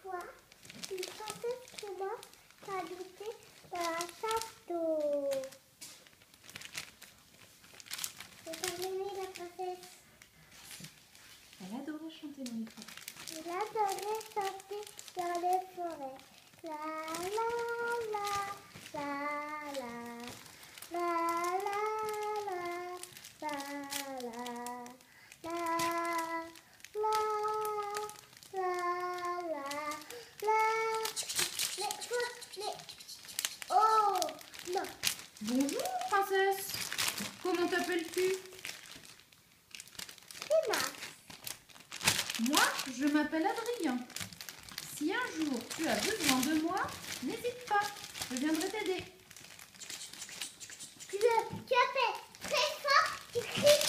fois, une princesse Clément a habité dans un château. J'ai terminé la princesse. Elle adorait chanter dans les forêts. Elle adorait chanter dans les forêts. La la la la la la la la la la la Oh non. Bonjour, princesse. Comment t'appelles-tu? Emma. Moi, je m'appelle Adrien. Si un jour tu as besoin de moi, n'hésite pas, je viendrai t'aider. Tu appelles très fort, tu cries